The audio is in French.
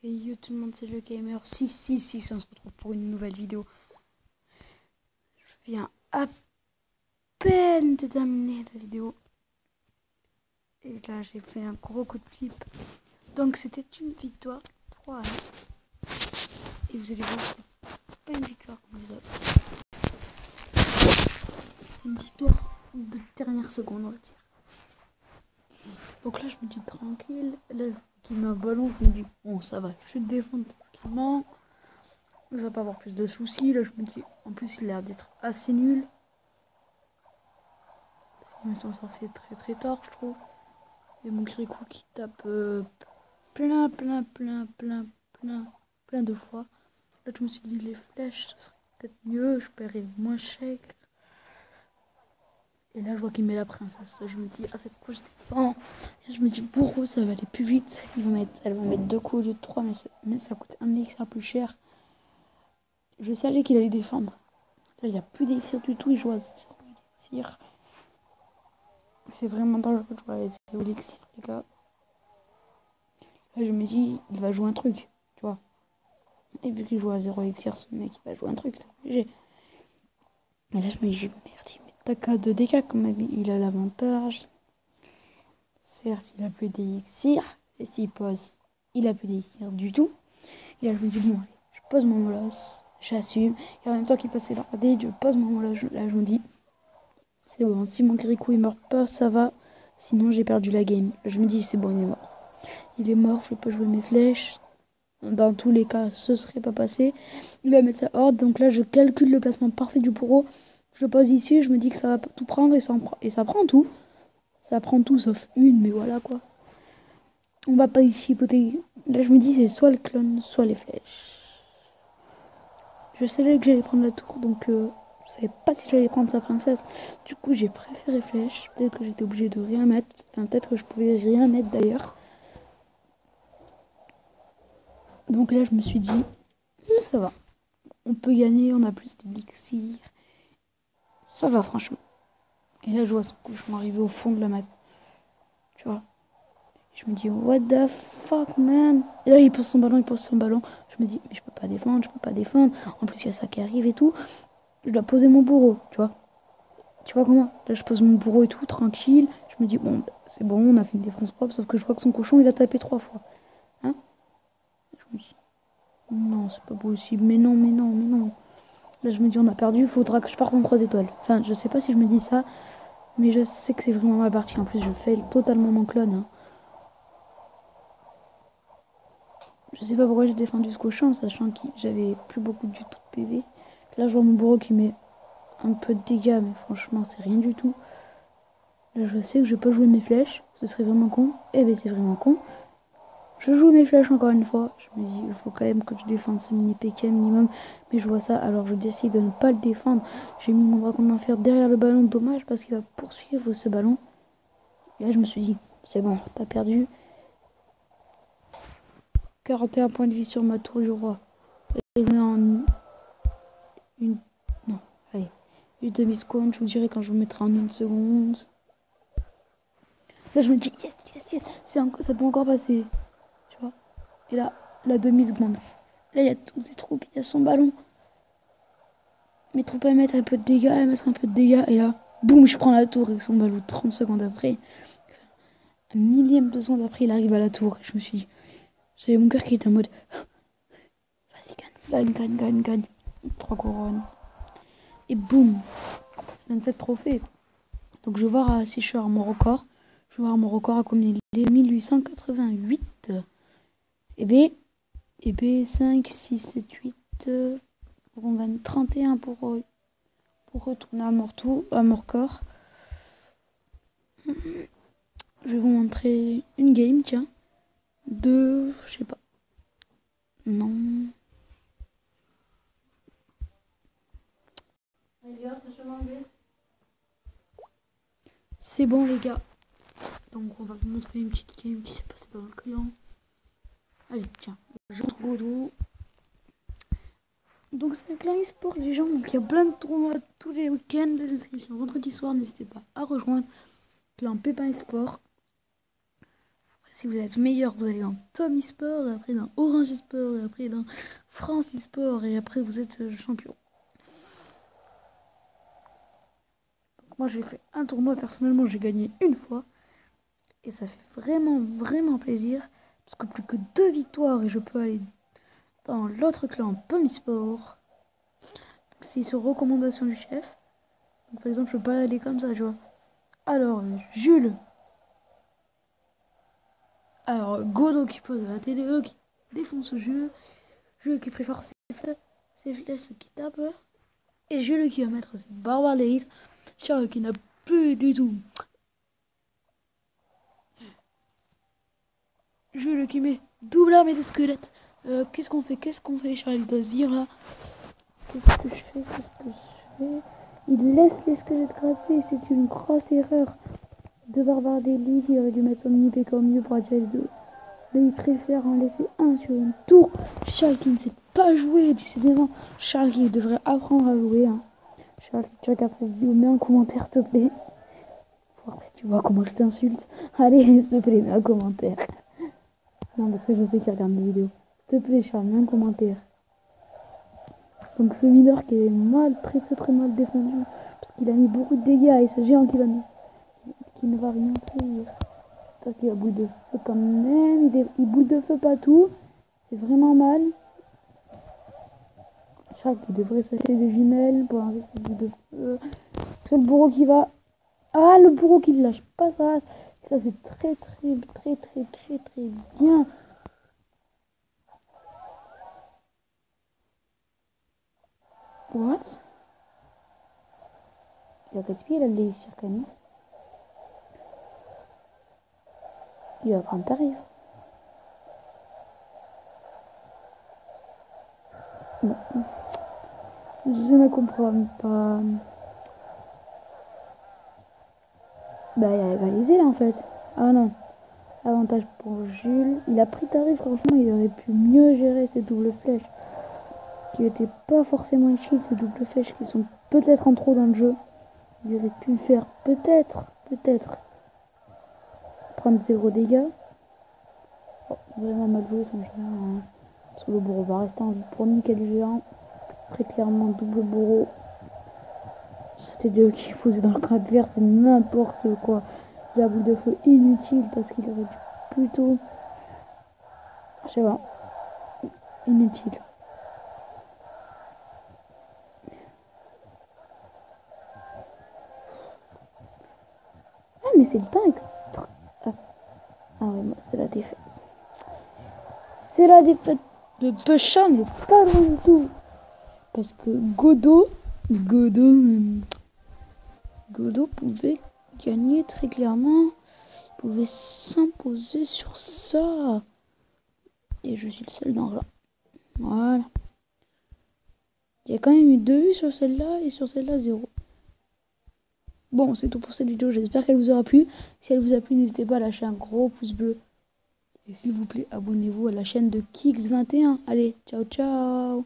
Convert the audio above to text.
Et yo tout le monde, c'est le gamer 666, on se retrouve pour une nouvelle vidéo. Je viens à peine de terminer la vidéo. Et là j'ai fait un gros coup de flip. Donc c'était une victoire 3-1. Et vous allez voir, c'était pas une victoire comme les autres. C'était une victoire de dernière seconde, on va dire. Donc là je me dis tranquille. Là je mets un ballon, je me dis bon ça va, je suis défendre tranquillement. Je vais pas avoir plus de soucis. Là je me dis, en plus il a l'air d'être assez nul. Ils sont sortis très très tard je trouve. Et mon Kirikou qui tape plein de fois. Là je me suis dit les flèches ce serait peut-être mieux, je paierais moins cher. Et là je vois qu'il met la princesse. Là je me dis avec quoi je défends. Et je me dis pour eux ça va aller plus vite. Elle va mettre 2 coups au lieu de 3, mais ça coûte un élixir plus cher. Je savais qu'il allait défendre. Là il n'y a plus d'élixir du tout, il joue à 0 élixir. C'est vraiment dangereux de jouer à 0 élixir les gars. Là je me dis il va jouer un truc, tu vois. Et vu qu'il joue à 0 élixir, ce mec il va jouer un truc, c'est obligé. Et là je me dis merde, il met t'as qu'à 2 dégâts quand même, il a l'avantage. Certes il a plus d'élixir, et s'il pose, il a plus d'élixir du tout. Et là je me dis bon allez, je pose mon molosse, j'assume. Et en même temps qu'il passait dans la dé, je pose mon molosse, là je me dis c'est bon, si mon Kirikou il meurt pas, ça va. Sinon j'ai perdu la game. Là, je me dis c'est bon, il est mort. Il est mort, je peux jouer mes flèches. Dans tous les cas, ce serait pas passé. Il va mettre sa horde, donc là je calcule le placement parfait du bourreau. Je le pose ici, je me dis que ça va tout prendre et ça prend tout. Ça prend tout sauf une, mais voilà quoi. On va pas y chipoter. Là je me dis c'est soit le clone, soit les flèches. Je savais que j'allais prendre la tour, donc je savais pas si j'allais prendre sa princesse. Du coup j'ai préféré flèche. Peut-être que j'étais obligée de rien mettre. Enfin peut-être que je pouvais rien mettre d'ailleurs. Donc là je me suis dit ça va. On peut gagner, on a plus d'élixir. Ça va franchement. Et là je vois son cauchemar arriver au fond de la map. Tu vois. Je me dis what the fuck man. Et là il pose son ballon. Je me dis mais je peux pas défendre. En plus il y a ça qui arrive et tout. Je dois poser mon bourreau, tu vois. Tu vois comment? Là je pose mon bourreau et tout, tranquille. Je me dis bon c'est bon, on a fait une défense propre. Sauf que je vois que son cochon il a tapé 3 fois. Hein? Je me dis non c'est pas possible. Mais non. Là je me dis on a perdu, il faudra que je parte en 3 étoiles. Enfin je sais pas si je me dis ça. Mais je sais que c'est vraiment ma partie. En plus je fail totalement mon clone. Hein. Je sais pas pourquoi j'ai défendu ce cochon, sachant que j'avais plus beaucoup du tout de PV. Là je vois mon bourreau qui met un peu de dégâts, mais franchement c'est rien du tout. Là je sais que je peux jouer mes flèches, ce serait vraiment con. Eh ben c'est vraiment con. Je joue mes flèches encore une fois. Je me dis il faut quand même que je défende ce mini PK minimum. Mais je vois ça, alors je décide de ne pas le défendre. J'ai mis mon dragon d'enfer derrière le ballon, dommage parce qu'il va poursuivre ce ballon. Et là je me suis dit c'est bon, t'as perdu. 41 points de vie sur ma tour du roi. Et je mets en une... Non, allez. Une demi-seconde, je vous dirai quand je vous mettrai en 1 seconde. Là, je me dis, yes. Ça peut encore passer. Tu vois. Et là, la demi-seconde. Là, il y a tous des troupes, il y a son ballon. Mes troupes, elles mettent un peu de dégâts, Et là, boum, je prends la tour avec son ballon. 30 secondes après. Un millième de seconde après, il arrive à la tour. Je me suis dit, j'avais mon cœur qui était en mode, vas-y, gagne. 3 couronnes. Et boum, 27 trophées. Donc je vais voir si je suis à mon record. Je vais voir mon record à combien il est. 1888. Et B, 5, 6, 7, 8. On gagne 31 pour retourner à mon record. Je vais vous montrer une game, tiens. Je sais pas. Non. C'est bon les gars. Donc on va vous montrer une petite game qui s'est passée dans le clan. Allez tiens, je Godot. Donc c'est un clan e-sport les gens, donc il y a plein de tournois tous les week-ends, des inscriptions vendredi soir, n'hésitez pas à rejoindre clan Pépin e-sport. Après Si vous êtes meilleur, vous allez dans Tom eSport, et après dans Orange eSport, et après dans France eSport, et après vous êtes champion. Donc moi j'ai fait un tournoi, personnellement j'ai gagné une fois. Et ça fait vraiment, vraiment plaisir. Parce que plus que 2 victoires et je peux aller dans l'autre clan Tom eSport. C'est sur recommandation du chef. Donc, par exemple, je peux pas aller comme ça, tu vois. Alors, Jules. Alors, Godot qui pose à la TDE, qui défonce Jules. Jules qui préfère ses flèches qui tape. Et Jules qui va mettre ses barbares d'élite. Charles qui n'a plus du tout. Jules qui met double armée de squelettes. Qu'est-ce qu'on fait, Charles? Il doit se dire là. Qu'est-ce que je fais? Il laisse les squelettes gratter, c'est une grosse erreur. Deux barbares d'élite, il aurait dû mettre son mini PK au milieu pour attirer les deux. Là, il préfère en laisser un sur une tour. Charles qui ne sait pas jouer, décidément. Charles qui devrait apprendre à jouer. Hein. Charles, si tu regardes cette vidéo, mets un commentaire, s'il te plaît. Pour voir si tu vois comment je t'insulte. Allez, s'il te plaît, mets un commentaire. Non, parce que je sais qu'il regarde mes vidéos. S'il te plaît, Charles, mets un commentaire. Donc ce mineur qui est très mal défendu, parce qu'il a mis beaucoup de dégâts, et ce géant qui ne va rien faire. Toi qui a boule de feu quand même, il boule de feu pas tout, c'est vraiment mal. Charles qui devrait s'acheter des jumelles pour lancer cette boule de feu. Parce que le bourreau qui va... Ah, le bourreau qui ne lâche pas ça. Ça c'est très bien. What? Il a gaspillé la blessure quand même. Il va prendre tarif. Non. Je ne comprends pas. Bah il a égalisé là en fait. Ah non. Avantage pour Jules. Il a pris tarif, franchement il aurait pu mieux gérer ses doubles flèches. Qui n'étaient pas forcément utile, ces doubles flèches qui sont peut-être en trop dans le jeu. Il aurait pu faire peut-être prendre 0 dégâts. Oh, vraiment mal joué son géant. Hein. Parce que le bourreau va rester en vie pour niquer le géant. Très clairement double bourreau. C'était deux qui posait dans le camp adverse, c'est n'importe quoi. La boule de feu inutile parce qu'il aurait dû plutôt... Je sais pas. Inutile. Ah mais c'est le temps extra... Ah ouais, moi c'est la défaite. C'est la défaite de Pechat, mais pas loin du tout. Parce que Godot pouvait gagner très clairement. Il pouvait s'imposer sur ça. Et je suis le seul dans là. Voilà. Il y a quand même eu 2 vues sur celle-là et sur celle-là 0. Bon, c'est tout pour cette vidéo. J'espère qu'elle vous aura plu. Si elle vous a plu, n'hésitez pas à lâcher un gros pouce bleu. Et s'il vous plaît, abonnez-vous à la chaîne de Kix21. Allez, ciao ciao.